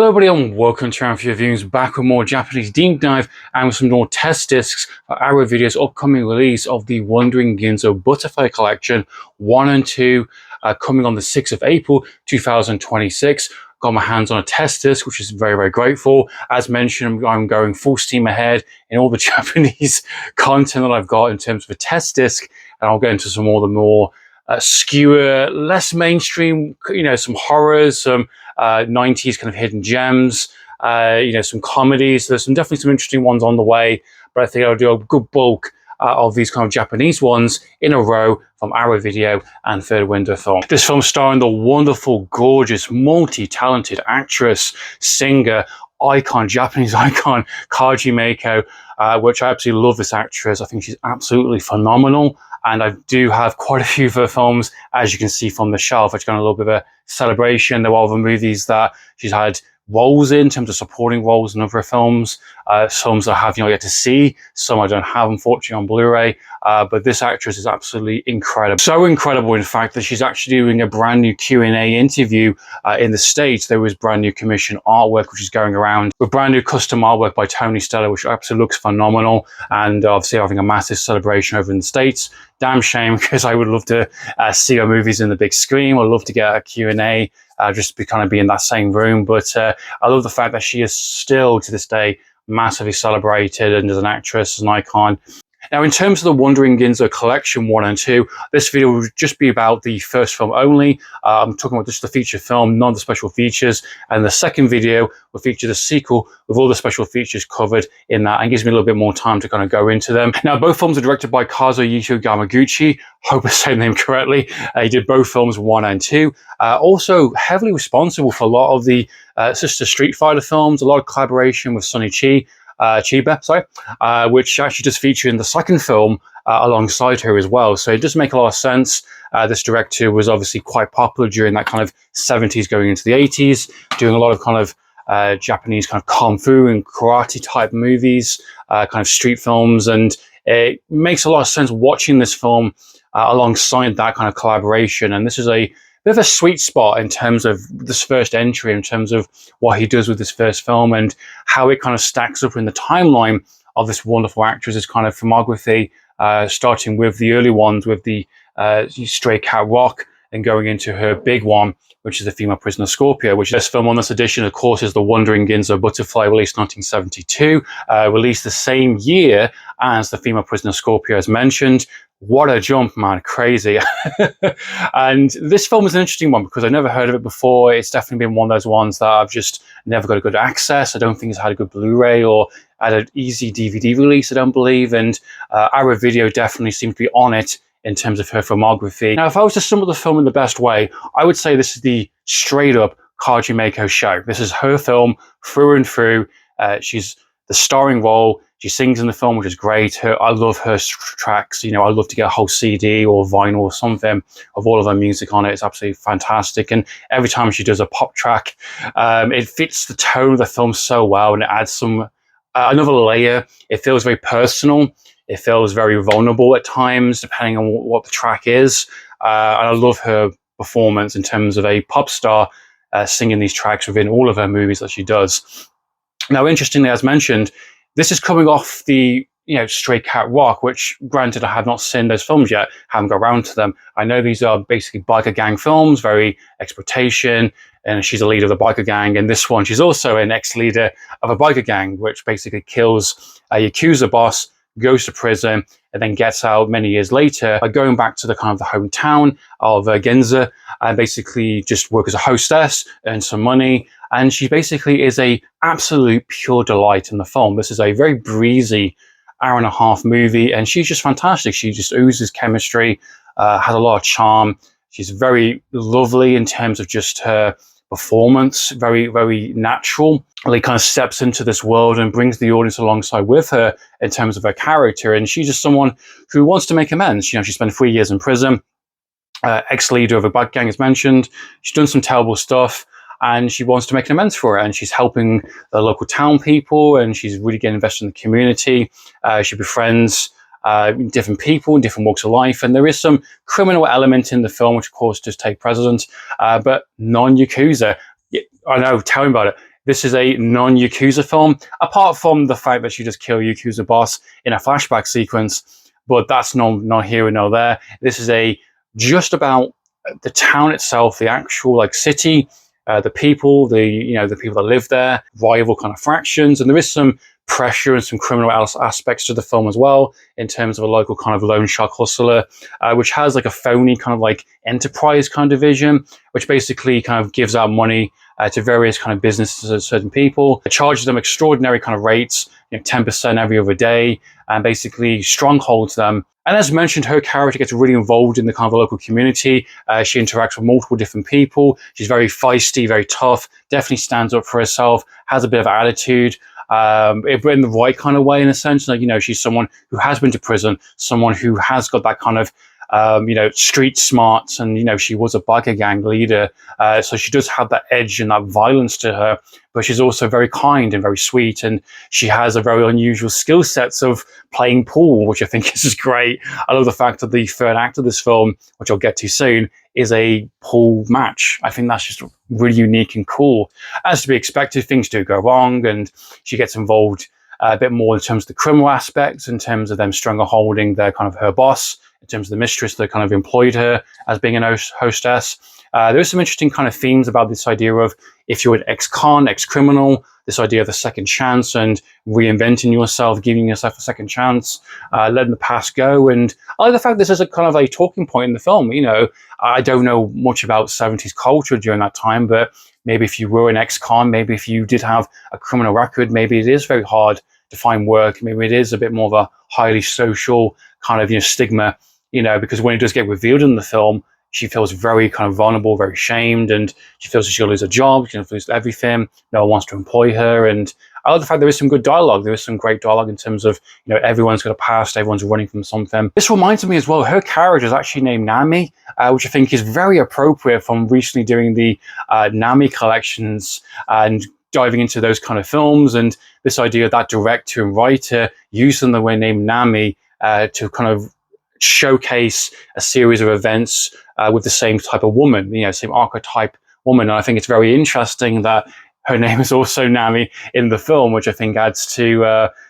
Hello everybody and welcome to our Viewings, back with more Japanese deep dive and with some more test discs for our video's upcoming release of the Wandering Ginza Butterfly collection 1 and 2 coming on the 6th of April 2026. Got my hands on a test disc, which is very grateful. As mentioned, I'm going full steam ahead in all the Japanese content that I've got in terms of a test disc, and I'll get into some more skewer, less mainstream, some horrors, some 90s kind of hidden gems, some comedies. There's definitely some interesting ones on the way, but I think I'll do a good bulk of these kind of Japanese ones in a row from Arrow Video and Third Window Film. This film starring the wonderful, gorgeous, multi-talented actress, singer, icon, Japanese icon, Kaji Meiko, which I absolutely love this actress. I think she's absolutely phenomenal. And I do have quite a few of her films, as you can see from the shelf. It's got a little bit of a celebration. There are other movies that she's had roles in terms of supporting roles in other films. Some that I have yet to see, some I don't have, unfortunately, on Blu-ray. But this actress is absolutely incredible. So incredible, in fact, that she's actually doing a brand new Q&A interview in the States. There was brand new commission artwork, which is going around with brand new custom artwork by Tony Stella, which absolutely looks phenomenal. And obviously having a massive celebration over in the States. Damn shame, because I would love to see her movies in the big screen. I'd love to get a Q&A, just to kind of be in that same room. But I love the fact that she is still, to this day, massively celebrated and as an actress, as an icon. Now, in terms of the Wandering Ginza collection 1 and 2, this video will just be about the first film only. I'm talking about just the feature film, none of the special features. And the second video will feature the sequel with all the special features covered in that, and gives me a little bit more time to kind of go into them. Now, both films are directed by Kazuhito Yamaguchi. Hope I say the name correctly. He did both films 1 and 2. Also heavily responsible for a lot of the Sister Street Fighter films, a lot of collaboration with Sonny Chiba, which actually does feature in the second film alongside her as well. So it does make a lot of sense. This director was obviously quite popular during that kind of 70s going into the 80s, doing a lot of kind of Japanese kind of kung fu and karate type movies, kind of street films. And it makes a lot of sense watching this film alongside that kind of collaboration. And this is a bit of a sweet spot in terms of this first entry, in terms of what he does with this first film and how it kind of stacks up in the timeline of this wonderful actress's kind of filmography, starting with the early ones with the Stray Cat Rock and going into her big one, which is The Female Prisoner Scorpio, which this film on this edition, of course, is The Wandering Ginza Butterfly, released 1972, released the same year as The Female Prisoner Scorpio, as mentioned. What a jump, man. Crazy. And this film is an interesting one because I've never heard of it before. It's definitely been one of those ones that I've just never got a good access. I don't think it's had a good Blu-ray or had an easy DVD release, I don't believe. And Arrow Video definitely seems to be on it in terms of her filmography. Now, if I was to sum up the film in the best way, I would say this is the straight-up Kaji Meiko show. This is her film through and through. She's the starring role. She sings in the film, which is great. I love her tracks. I'd love to get a whole CD or vinyl or something of all of her music on it. It's absolutely fantastic. And every time she does a pop track, it fits the tone of the film so well, and it adds some another layer. It feels very personal. It feels very vulnerable at times, depending on what the track is. And I love her performance in terms of a pop star singing these tracks within all of her movies that she does. Now, interestingly, as mentioned, this is coming off the Stray Cat Rock, which, granted, I have not seen those films yet, haven't got around to them. I know these are basically biker gang films, very exploitation, and she's a leader of the biker gang. And this one, she's also an ex-leader of a biker gang, which basically kills a Yakuza boss, goes to prison, and then gets out many years later by going back to the kind of the hometown of Ginza and basically just work as a hostess, earn some money. And she basically is a absolute pure delight in the film. This is a very breezy hour-and-a-half movie, and she's just fantastic. She just oozes chemistry, has a lot of charm. She's very lovely in terms of just her performance, very natural. Really kind of steps into this world and brings the audience alongside with her in terms of her character. And she's just someone who wants to make amends. She spent 3 years in prison, ex-leader of a bike gang, as mentioned. She's done some terrible stuff, and she wants to make an amends for it. And she's helping the local town people, and she's really getting invested in the community. She befriends different people in different walks of life, and there is some criminal element in the film, which of course does take precedence, but non-Yakuza. I know, tell me about it. this is a non-Yakuza film, apart from the fact that she just killed Yakuza boss in a flashback sequence, but that's not here and nor there. This is just about the town itself, the actual like city, the people, the people that live there, rival kind of fractions, and there is some pressure and some criminal aspects to the film as well, in terms of a local kind of loan shark hustler, which has like a phony kind of like enterprise kind of division, which basically kind of gives out money to various kind of businesses and certain people. It charges them extraordinary kind of rates, 10% every other day, and basically strongholds them. And as mentioned, her character gets really involved in the kind of local community. She interacts with multiple different people. She's very feisty, very tough, definitely stands up for herself, has a bit of attitude, but in the right kind of way, in a sense. Like, she's someone who has been to prison, someone who has got that kind of street smarts, and she was a biker gang leader, so she does have that edge and that violence to her, but she's also very kind and very sweet, and she has a very unusual skill sets of playing pool, which I think is great. I love the fact that the third act of this film, which I'll get to soon, is a pool match. I think that's just really unique and cool. As to be expected, things do go wrong, and she gets involved a bit more in terms of the criminal aspects, in terms of them strangleholding her boss, in terms of the mistress that kind of employed her as being a hostess. There's some interesting kind of themes about this idea of, if you're an ex-con, ex-criminal, this idea of the second chance and reinventing yourself, giving yourself a second chance, letting the past go. And I like the fact this is a kind of a talking point in the film. I don't know much about 70s culture during that time, but maybe if you were an ex-con, maybe if you did have a criminal record, maybe it is very hard to find work. Maybe it is a bit more of a highly social kind of stigma, because when it does get revealed in the film, she feels very kind of vulnerable, very shamed, and she feels that she'll lose her job, she'll lose everything. No one wants to employ her. And I like the fact there is some good dialogue. There is some great dialogue in terms of, everyone's got a past, everyone's running from something. This reminds me as well, her character is actually named Nami, which I think is very appropriate from recently doing the Nami collections and diving into those kind of films, and this idea that director and writer using the way named Nami to kind of showcase a series of events with the same type of woman, same archetype woman. And I think it's very interesting that her name is also Nami in the film, which I think adds to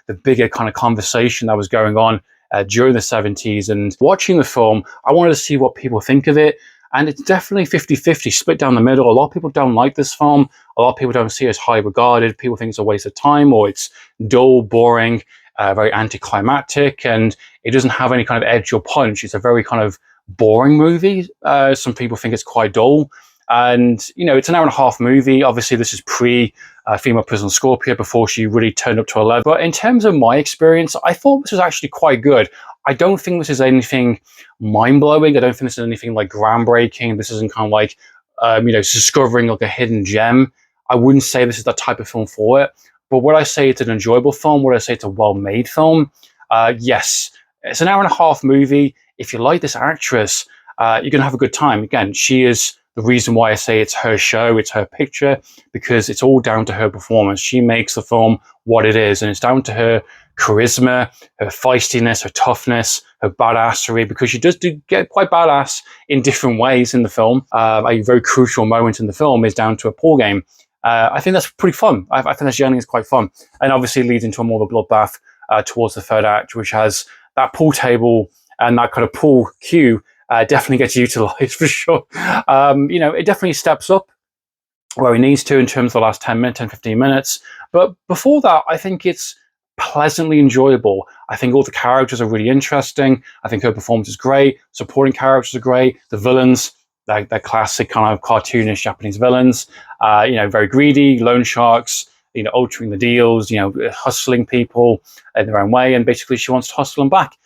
the bigger kind of conversation that was going on during the 70s. And watching the film, I wanted to see what people think of it. And it's definitely 50-50, split down the middle. A lot of people don't like this film. A lot of people don't see it as high regarded. People think it's a waste of time, or it's dull, boring, very anticlimactic, and it doesn't have any kind of edge or punch. It's a very kind of boring movie. Some people think it's quite dull. And, it's an hour-and-a-half movie. Obviously, this is pre-Female Prison Scorpio, before she really turned up to 11. But in terms of my experience, I thought this was actually quite good. I don't think this is anything mind-blowing. I don't think this is anything like groundbreaking. This isn't kind of like, discovering like a hidden gem. I wouldn't say this is the type of film for it. But would I say it's an enjoyable film? Would I say it's a well-made film? Yes. It's an hour-and-a-half movie. If you like this actress, you're going to have a good time. Again, she is the reason why I say it's her show, it's her picture, because it's all down to her performance. She makes the film what it is, and it's down to her charisma, her feistiness, her toughness, her badassery, because she does get quite badass in different ways in the film. A very crucial moment in the film is down to a pool game. I think that's pretty fun. I think that journey is quite fun, and obviously leads into a more of a bloodbath towards the third act, which has that pool table and that kind of pool cue definitely gets utilized for sure. It definitely steps up where it needs to in terms of the last 10, 15 minutes. But before that, I think it's pleasantly enjoyable. I think all the characters are really interesting. I think her performance is great. Supporting characters are great. The villains, they're classic kind of cartoonish Japanese villains, very greedy, loan sharks, altering the deals, hustling people in their own way. And basically she wants to hustle them back.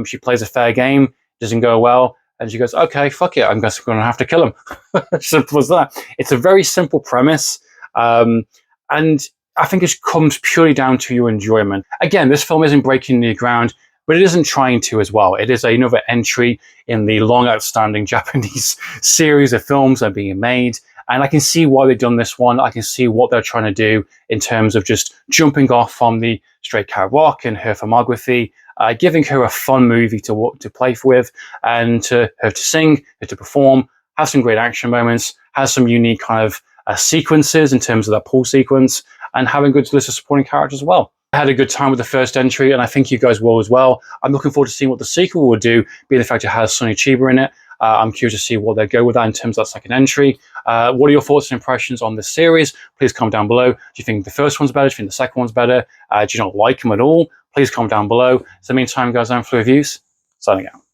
She plays a fair game, doesn't go well, and she goes, okay, fuck it, I guess we're going to have to kill him. Simple as that. It's a very simple premise. And I think it comes purely down to your enjoyment. Again, this film isn't breaking new ground, but it isn't trying to as well. It is another entry in the long outstanding Japanese series of films that are being made. And I can see why they've done this one. I can see what they're trying to do in terms of just jumping off from the Straight Cat Rock and her filmography, giving her a fun movie to play with, and to her to sing, her to perform, have some great action moments, has some unique kind of sequences in terms of that pull sequence, and having a good list of supporting characters as well. I had a good time with the first entry, and I think you guys will as well. I'm looking forward to seeing what the sequel will do, being the fact it has Sonny Chiba in it. I'm curious to see what they go with that in terms of that second entry. What are your thoughts and impressions on this series? Please comment down below. Do you think the first one's better? Do you think the second one's better? Do you not like them at all? Please comment down below. So in the meantime, guys, I'm for reviews. Signing out.